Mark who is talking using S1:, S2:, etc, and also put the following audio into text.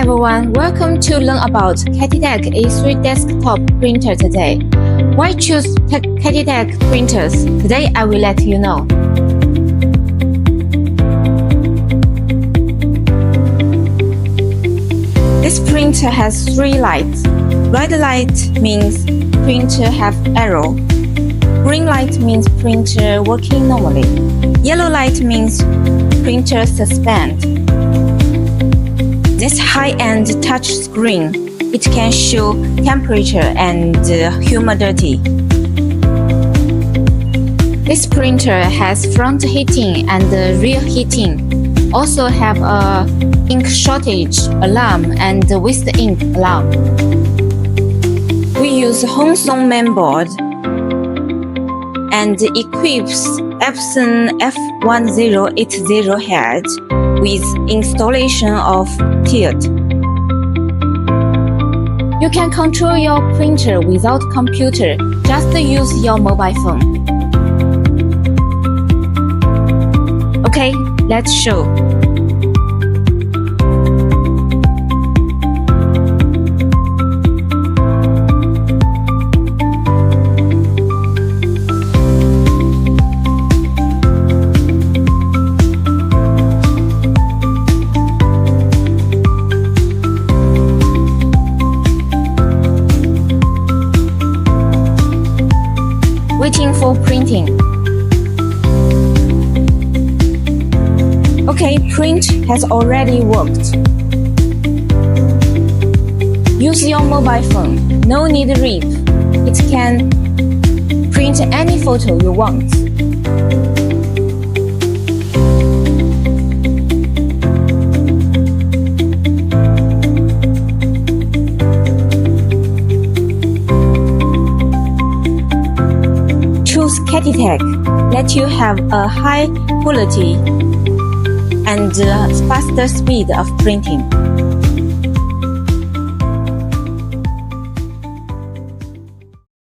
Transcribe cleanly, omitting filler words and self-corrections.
S1: everyone, welcome to learn about KEDITEC KA3 desktop printer today. Why choose KEDITEC printers? Today I will let you know. This printer has 3 lights. Red light means printer have error. Green light means printer working normally. Yellow light means printer suspend. This high-end touch screen, it can show temperature and humidity. This printer has front heating and rear heating. Also have a ink shortage alarm and waste ink alarm. We use Hoson mainboard and equips Epson F1080 head with installation of tilt. You can control your printer without computer, just use your mobile phone. Okay, let's show. Waiting for printing. Okay, print has already worked. Use your mobile phone. No need RIP. It can print any photo you want. Choose KEDITEC, let you have a high quality and faster speed of printing.